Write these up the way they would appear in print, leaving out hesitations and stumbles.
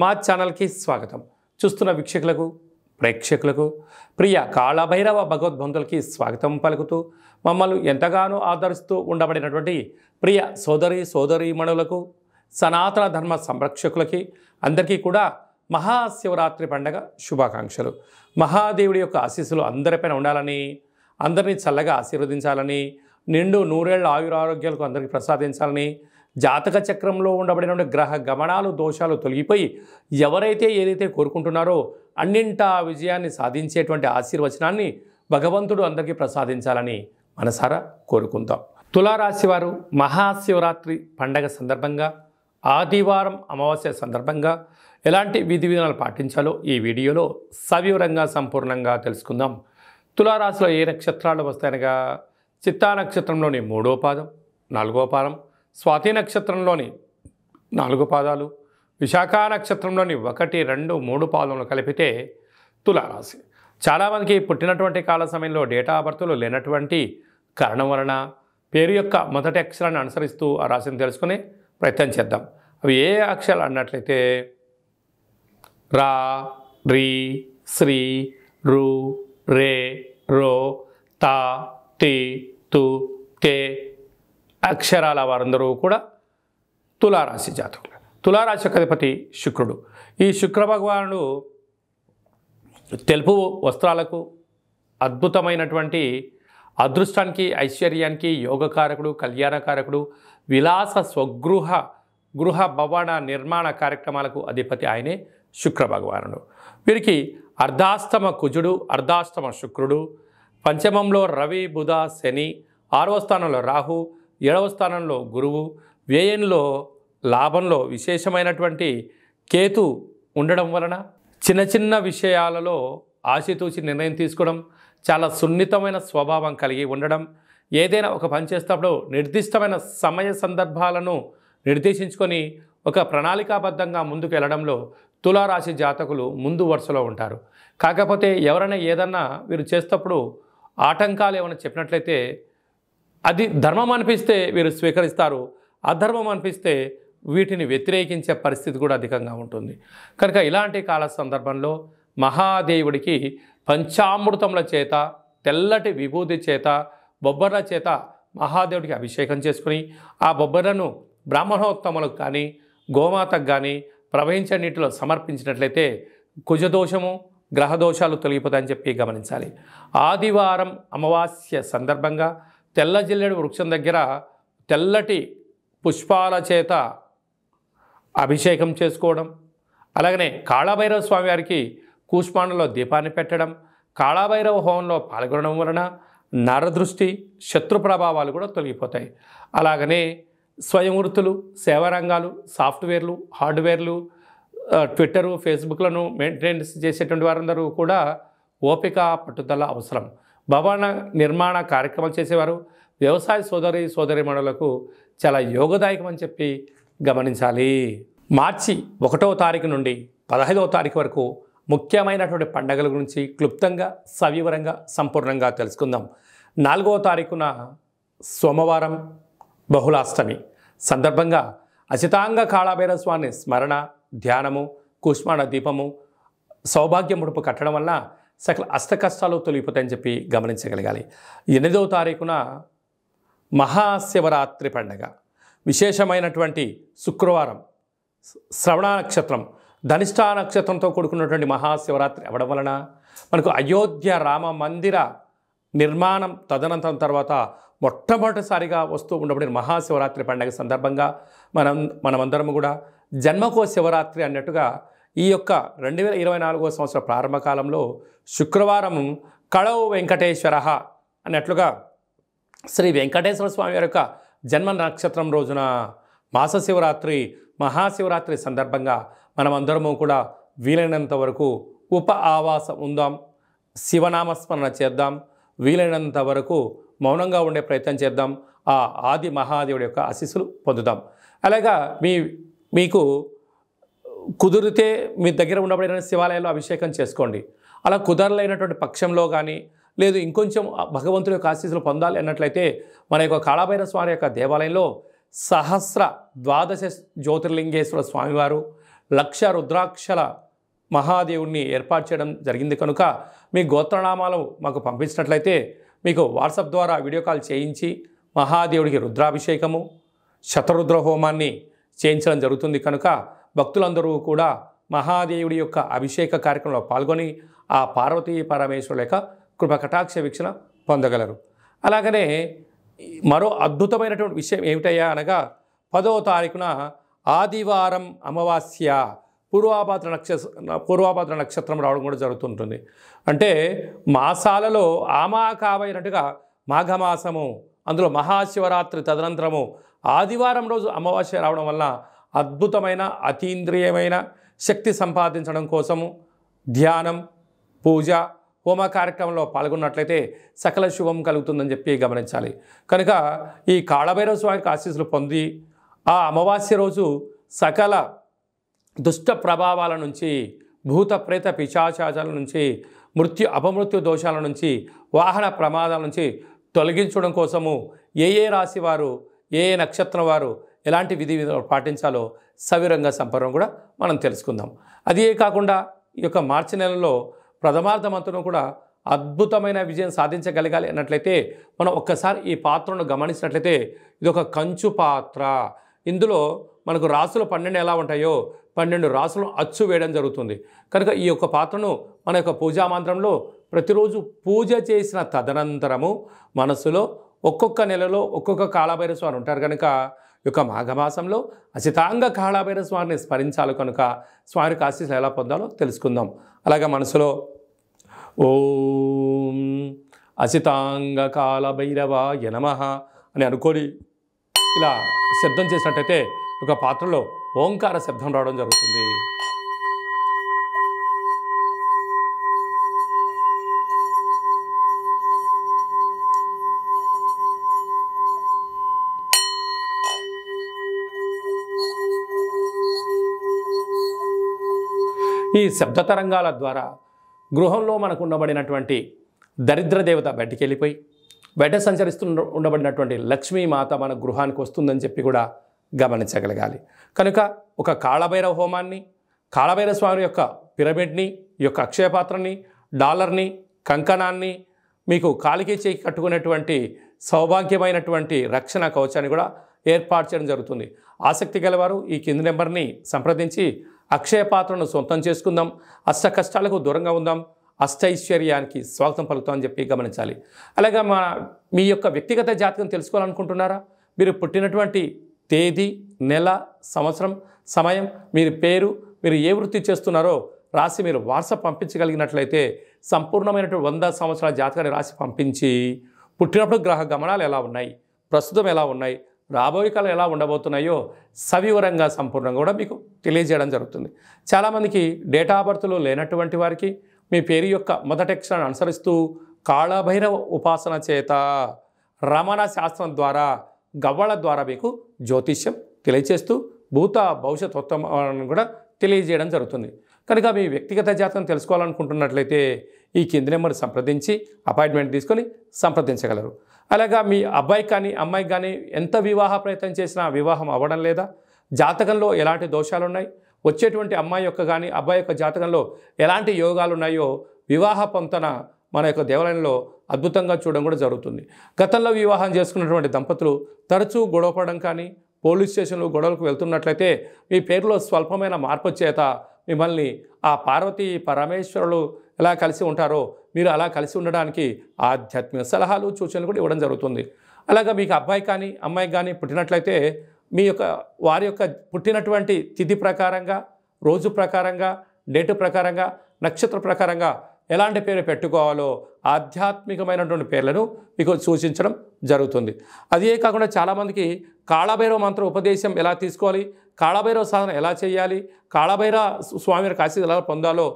మా ఛానల్కి స్వాగతం. చూస్తున్న వీక్షకులకు ప్రేక్షకులకు ప్రియ కాళభైరవ భగవద్బంధులకి స్వాగతం పలుకుతూ మమ్మల్ని ఎంతగానో ఆదరిస్తూ ఉండబడినటువంటి ప్రియ సోదరీమణులకు సనాతన ధర్మ సంరక్షకులకి అందరికీ కూడా మహాశివరాత్రి పండగ శుభాకాంక్షలు. మహాదేవుడి యొక్క ఆశీస్సులు అందరిపైన ఉండాలని, అందరినీ చల్లగా ఆశీర్వదించాలని, నిండు నూరేళ్ల ఆయురారోగ్యాలకు అందరికీ ప్రసాదించాలని, జాతక చక్రంలో ఉండబడిన గ్రహ గమనాలు దోషాలు తొలగిపోయి ఎవరైతే ఏదైతే కోరుకుంటున్నారో అన్నింటా విజయాన్ని సాధించేటువంటి ఆశీర్వచనాన్ని భగవంతుడు అందరికీ ప్రసాదించాలని మనసారా కోరుకుందాం. తులారాశి వారు మహాశివరాత్రి పండగ సందర్భంగా ఆదివారం అమావాస్య సందర్భంగా ఎలాంటి విధి విధానాలు పాటించాలో ఈ వీడియోలో సవివరంగా సంపూర్ణంగా తెలుసుకుందాం. తులారాశిలో ఏ నక్షత్రాలు వస్తాయనగా చిత్తా నక్షత్రంలోని 3వ పాదం, 4వ పాదం, స్వాతి నక్షత్రంలోని 4 పాదాలు, విశాఖ నక్షత్రంలోని 1, 2, 3 పాదములు కలిపితే తులారాశి. చాలామందికి పుట్టినటువంటి కాల సమయంలో డేటా ఆఫ్ బర్త్లు లేనటువంటి కారణం వలన పేరు యొక్క మొదటి అక్షరాన్ని అనుసరిస్తూ ఆ రాశిని తెలుసుకునే ప్రయత్నం చేద్దాం. అవి ఏ అక్షరాలు అన్నట్లయితే రా, రీ, శ్రీ, రు, రే, రో, తా, తి, తు, తే అక్షరాల వారందరూ కూడా తులారాశి జాతకులు. తులారాశి అధిపతి శుక్రుడు. ఈ శుక్ర భగవానుడు తెలుపు వస్త్రాలకు, అద్భుతమైనటువంటి అదృష్టానికి, ఐశ్వర్యానికి యోగకారకుడు, కళ్యాణకారకుడు, విలాస గృహ భవన నిర్మాణ కార్యక్రమాలకు అధిపతి ఆయనే శుక్ర భగవానుడు. వీరికి అర్ధాష్టమ కుజుడు, అర్ధాష్టమ శుక్రుడు, పంచమంలో రవి, బుధ, శని, 6వ స్థానంలో రాహు, 7వ స్థానంలో గురువు, వ్యయంలో లాభంలో విశేషమైనటువంటి కేతు ఉండడం వలన చిన్న చిన్న విషయాలలో ఆచితూచి నిర్ణయం తీసుకోవడం, చాలా సున్నితమైన స్వభావం కలిగి ఉండడం, ఏదైనా ఒక పని చేసేటప్పుడు నిర్దిష్టమైన సమయ సందర్భాలను నిర్దేశించుకొని ఒక ప్రణాళికాబద్ధంగా ముందుకు వెళ్ళడంలో తులారాశి జాతకులు ముందు వరుసలో ఉంటారు. కాకపోతే ఎవరైనా ఏదన్నా వీరు చేసేటప్పుడు ఆటంకాలు ఏమైనా చెప్పినట్లయితే అది ధర్మం అనిపిస్తే వీరు స్వీకరిస్తారు, అధర్మం అనిపిస్తే వీటిని వ్యతిరేకించే పరిస్థితి కూడా అధికంగా ఉంటుంది. కనుక ఇలాంటి కాల సందర్భంలో మహాదేవుడికి పంచామృతముల చేత, తెల్లటి విభూతి చేత, బొబ్బర్ల చేత మహాదేవుడికి అభిషేకం చేసుకుని ఆ బొబ్బర్లను బ్రాహ్మణోత్తములకు కానీ గోమాతకు కానీ ప్రవహించే నీటిలో సమర్పించినట్లయితే కుజదోషము, గ్రహదోషాలు తొలగిపోతాయని చెప్పి గమనించాలి. ఆదివారం అమావాస్య సందర్భంగా తెల్ల జిల్లేడు వృక్షం దగ్గర తెల్లటి పుష్పాల చేత అభిషేకం చేసుకోవడం, అలాగనే కాళభైరవ స్వామి వారికి కూష్మాండంలో దీపాన్ని పెట్టడం, కాళభైరవ హోమంలో పాల్గొనడం వలన నరదృష్టి, శత్రు ప్రభావాలు కూడా తొలగిపోతాయి. అలాగనే స్వయం వృత్తులు, సేవారంగాలు, సాఫ్ట్వేర్లు, హార్డ్వేర్లు, ట్విట్టరు, ఫేస్బుక్లను మెయింటెనెన్స్ చేసేటువంటి వారందరూ కూడా ఓపిక, పట్టుదల అవసరం. భవన నిర్మాణ కార్యక్రమాలు చేసేవారు, వ్యవసాయ సోదరీమణులకు చాలా యోగదాయకం అని చెప్పి గమనించాలి. మార్చి 1వ తారీఖు నుండి 15వ తారీఖు వరకు ముఖ్యమైనటువంటి పండుగల గురించి క్లుప్తంగా, సవివరంగా, సంపూర్ణంగా తెలుసుకుందాం. 4వ తారీఖున సోమవారం బహుళాష్టమి సందర్భంగా అచితాంగ కాళభైరవ స్వామి స్మరణ, ధ్యానము, కూష్మాండ దీపము, సౌభాగ్య ముడుపు కట్టడం వల్ల సకల అష్టకష్టాలు తొలగిపోతాయని చెప్పి గమనించగలగాలి. 8వ తారీఖున మహాశివరాత్రి పండగ, విశేషమైనటువంటి శుక్రవారం, శ్రవణ నక్షత్రం, ధనిష్ఠా నక్షత్రంతో కూడుకున్నటువంటి మహాశివరాత్రి అవ్వడం వలన మనకు అయోధ్య రామ మందిర నిర్మాణం తదనంతరం తర్వాత మొట్టమొదటిసారిగా వస్తూ ఉండబడిన మహాశివరాత్రి పండుగ సందర్భంగా మనమందరం కూడా జన్మకో శివరాత్రి అన్నట్టుగా ఈ యొక్క 2024వ సంవత్సర ప్రారంభ కాలంలో శుక్రవారం కళౌ వెంకటేశ్వర అన్నట్లుగా శ్రీ వెంకటేశ్వర స్వామి వారి యొక్క జన్మ నక్షత్రం రోజున మాస శివరాత్రి, మహాశివరాత్రి సందర్భంగా మనమందరము కూడా వీలైనంత వరకు ఉప ఆవాసం ఉందాం, శివనామస్మరణ చేద్దాం, వీలైనంత వరకు మౌనంగా ఉండే ప్రయత్నం చేద్దాం. ఆ ఆది మహాదేవుడి యొక్క ఆశీస్సులు పొందుదాం. అలాగా మీకు కుదిరితే మీ దగ్గర ఉండబడిన శివాలయాల్లో అభిషేకం చేసుకోండి. అలా కుదరలేనటువంటి పక్షంలో కానీ, లేదు ఇంకొంచెం భగవంతుడి యొక్క ఆశీస్సులు పొందాలి అన్నట్లయితే మన యొక్క కాళభైరవ స్వామి యొక్క దేవాలయంలో సహస్ర 12 జ్యోతిర్లింగేశ్వర స్వామివారు, 1,00,000 రుద్రాక్షల మహాదేవుడిని ఏర్పాటు చేయడం జరిగింది కనుక మీ గోత్రనామాలు మాకు పంపించినట్లయితే మీకు వాట్సాప్ ద్వారా వీడియో కాల్ చేయించి మహాదేవుడికి రుద్రాభిషేకము శతరుద్ర హోమాన్ని చేయించడం జరుగుతుంది కనుక భక్తులందరూ కూడా మహాదేవుడి యొక్క అభిషేక కార్యక్రమంలో పాల్గొని ఆ పార్వతీ పరమేశ్వరుల యొక్క కృపకటాక్ష వీక్షణ పొందగలరు. అలాగనే మరో అద్భుతమైనటువంటి విషయం ఏమిటయ్యా అనగా 10వ తారీఖున ఆదివారం అమావాస్య పూర్వాభాద్ర నక్షత్రం రావడం కూడా జరుగుతుంటుంది. అంటే మాసాలలో ఆమాకావైనట్టుగా మాఘమాసము, అందులో మహాశివరాత్రి తదనంతరము ఆదివారం రోజు అమావాస్య రావడం వల్ల అద్భుతమైన అతీంద్రియమైన శక్తి సంపాదించడం కోసము ధ్యానం, పూజ, హోమ కార్యక్రమంలో పాల్గొన్నట్లయితే సకల శుభం కలుగుతుందని చెప్పి గమనించాలి. కనుక ఈ కాళభైరవ స్వామికి ఆశీస్సులు పొంది ఆ అమావాస్య రోజు సకల దుష్ట ప్రభావాల నుంచి, భూత ప్రేత పిశాచాల నుంచి, అపమృత్యు దోషాల నుంచి, వాహన ప్రమాదాల నుంచి తొలగించడం కోసము ఏ రాశి వారు, ఏ నక్షత్రం వారు ఎలాంటి విధి విధాలు పాటించాలో సవిరంగా సంపర్కం కూడా మనం తెలుసుకుందాం. అదే కాకుండా ఈ యొక్క మార్చి నెలలో ప్రథమార్థమంతరం కూడా అద్భుతమైన విజయం సాధించగలగాలి అన్నట్లయితే మనం ఒక్కసారి ఈ పాత్రను గమనించినట్లయితే ఇది ఒక కంచు పాత్ర. ఇందులో మనకు రాసులు 12 ఎలా ఉంటాయో 12 రాసులను అచ్చు వేయడం జరుగుతుంది. కనుక ఈ యొక్క పాత్రను మన యొక్క పూజా మంత్రంలో ప్రతిరోజు పూజ చేసిన తదనంతరము మనసులో ఒక్కొక్క నెలలో ఒక్కొక్క కాళభైరవ స్వామి ఉంటారు కనుక ఈ యొక్క మాఘమాసంలో అసితాంగ కాళభైరవ స్వామిని స్మరించాలి కనుక స్వామికి ఆశీస్సులు ఎలా పొందాలో తెలుసుకుందాం. అలాగే మనసులో ఓం అసితాంగ కాళభైరవాయ నమః అని అనుకొని ఇలా శబ్దం చేసినట్టయితే ఒక పాత్రలో ఓంకార శబ్దం రావడం జరుగుతుంది. ఈ శబ్ద తరంగాల ద్వారా గృహంలో మనకు ఉండబడినటువంటి దరిద్ర దేవత బయటికి వెళ్ళిపోయి బయట ఉండబడినటువంటి లక్ష్మీమాత మన గృహానికి వస్తుందని చెప్పి కూడా గమనించగలగాలి. కనుక ఒక కాళభైరవ హోమాన్ని, కాళభైరవ స్వామి యొక్క పిరమిడ్ని, ఈ యొక్క అక్షయపాత్రని, డాలర్ని, కంకణాన్ని, మీకు కాలికి చేయి కట్టుకునేటువంటి సౌభాగ్యమైనటువంటి రక్షణ కవచాన్ని కూడా ఏర్పాటు చేయడం జరుగుతుంది. ఆసక్తి గలవారు ఈ కింది నెంబర్ని సంప్రదించి అక్షయ పాత్రను సొంతం చేసుకుందాం, అష్ట కష్టాలకు దూరంగా ఉందాం, అష్టైశ్వర్యానికి స్వాగతం పలుకుతామని చెప్పి గమనించాలి. అలాగే మీ యొక్క వ్యక్తిగత జాతకం తెలుసుకోవాలనుకుంటున్నారా? మీరు పుట్టినటువంటి తేదీ, నెల, సంవత్సరం, సమయం, మీరు పేరు, మీరు ఏ వృత్తి చేస్తున్నారో రాసి మీరు వాట్సాప్ పంపించగలిగినట్లయితే సంపూర్ణమైనటువంటి 100 సంవత్సరాల జాతకాన్ని రాసి పంపించి పుట్టినప్పుడు గ్రహ గమనాలు ఎలా ఉన్నాయి, ప్రస్తుతం ఎలా ఉన్నాయి, రాబోయే కాలం ఎలా ఉండబోతున్నాయో సవివరంగా సంపూర్ణంగా కూడా మీకు తెలియజేయడం జరుగుతుంది. చాలామందికి డేటా ఆఫ్ బర్త్లు లేనటువంటి వారికి మీ పేరు యొక్క మొదటి అక్షరాన్ని అనుసరిస్తూ కాళభైరవ ఉపాసన చేత, రమణ శాస్త్రం ద్వారా, గవ్వల ద్వారా మీకు జ్యోతిష్యం తెలియజేస్తూ భూత భవిష్యత్ ఉత్తమాలను కూడా తెలియజేయడం జరుగుతుంది. కనుక మీ వ్యక్తిగత జాతకం తెలుసుకోవాలనుకుంటున్నట్లయితే ఈ కింది నెంబర్ సంప్రదించి అపాయింట్మెంట్ తీసుకొని సంప్రదించగలరు. అలాగా మీ అబ్బాయికి కానీ అమ్మాయికి కానీ ఎంత వివాహ ప్రయత్నం చేసినా వివాహం అవ్వడం లేదా, జాతకంలో ఎలాంటి దోషాలు ఉన్నాయి, వచ్చేటువంటి అమ్మాయి యొక్క కానీ అబ్బాయి యొక్క జాతకంలో ఎలాంటి యోగాలు ఉన్నాయో వివాహ పొంతన మన యొక్క దేవాలయంలో అద్భుతంగా చూడడం కూడా జరుగుతుంది. గతంలో వివాహం చేసుకున్నటువంటి దంపతులు తరచూ గొడవపడడం కానీ, పోలీస్ స్టేషన్లు గొడవలకు వెళ్తున్నట్లయితే మీ పేరులో స్వల్పమైన మార్పు చేత మిమ్మల్ని ఆ పార్వతీ పరమేశ్వరులు ఎలా కలిసి ఉంటారో మీరు అలా కలిసి ఉండడానికి ఆధ్యాత్మిక సలహాలు, సూచనలు కూడా ఇవ్వడం జరుగుతుంది. అలాగా మీకు అబ్బాయి కానీ అమ్మాయికి కానీ పుట్టినట్లయితే మీ యొక్క వారి యొక్క పుట్టినటువంటి తిథి ప్రకారంగా, రోజు ప్రకారంగా, డేటు ప్రకారంగా, నక్షత్ర ప్రకారంగా ఎలాంటి పేరు పెట్టుకోవాలో ఆధ్యాత్మికమైనటువంటి పేర్లను మీకు సూచించడం జరుగుతుంది. అదే కాకుండా చాలామందికి కాళభైరవ మంత్ర ఉపదేశం ఎలా తీసుకోవాలి, కాళభైరవ సాధన ఎలా చేయాలి, కాళభైరవ స్వామి యొక్క ఆశీస్సులు ఎలా పొందాలో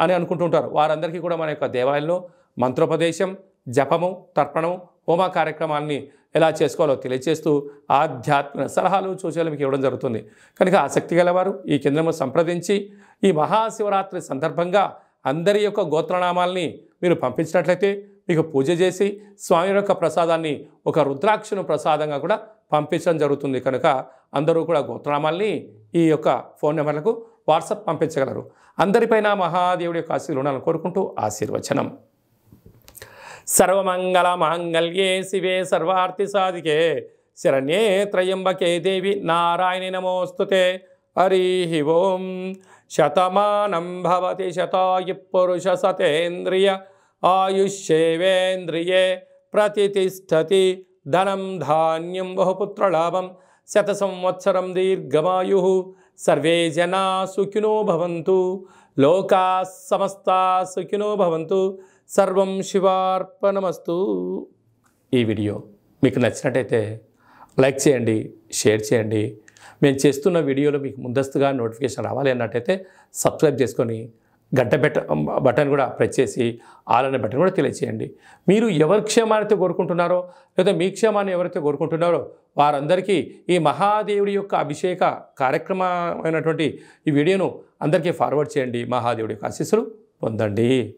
అని అనుకుంటుంటారు. వారందరికీ కూడా మన యొక్క దేవాలయంలో మంత్రోపదేశం, జపము, తర్పణము, హోమ కార్యక్రమాన్ని ఎలా చేసుకోవాలో తెలియజేస్తూ ఆధ్యాత్మిక సలహాలు, సూచనలు మీకు ఇవ్వడం జరుగుతుంది. కనుక ఆసక్తి గలవారు ఈ కేంద్రము సంప్రదించి ఈ మహాశివరాత్రి సందర్భంగా అందరి యొక్క గోత్రనామాల్ని మీరు పంపించినట్లయితే మీకు పూజ చేసి స్వామి యొక్క ప్రసాదాన్ని ఒక రుద్రాక్షను ప్రసాదంగా కూడా పంపించడం జరుగుతుంది. కనుక అందరూ కూడా గోత్రనామాల్ని ఈ యొక్క ఫోన్ నెంబర్లకు వాట్సాప్ పంపించగలరు. అందరిపైన మహాదేవుడి యొక్క ఆశీస్సులు ఉండాలని కోరుకుంటూ ఆశీర్వచనం. సర్వమంగళ మాంగళ్యే శివే సర్వార్థి సాధికే శరణ్యే త్రయంబకే దేవి నారాయణి నమోస్తుతే. హరి ఓం. శతమానం భవతి శతాయు పురుష సతేంద్రియ ఆయుష్యేవేంద్రియే ప్రతిష్టతి. ధనం ధాన్యం బహుపుత్రలాభం శత సంవత్సరం దీర్ఘమాయు. సర్వే జనా సుఖినో భవంతు. లోకా సమస్తా సుఖినో భవంతు. సర్వం శివార్పణమస్తు. ఈ వీడియో మీకు నచ్చినట్టయితే లైక్ చేయండి, షేర్ చేయండి. మేము చేస్తున్న వీడియోలు మీకు ముందస్తుగా నోటిఫికేషన్ రావాలి అన్నట్టయితే సబ్స్క్రైబ్ చేసుకొని గంట బటన్ కూడా ప్రెస్ చేసి ఆల్ అనే బటన్ కూడా తెలియచేయండి. మీరు ఎవరి క్షేమాన్ని కోరుకుంటున్నారో లేదా మీ క్షేమాన్ని ఎవరైతే కోరుకుంటున్నారో వారందరికీ ఈ మహాదేవుడి యొక్క అభిషేక కార్యక్రమమైనటువంటి ఈ వీడియోను అందరికీ ఫార్వర్డ్ చేయండి. మహాదేవుడి యొక్క ఆశీస్సులు పొందండి.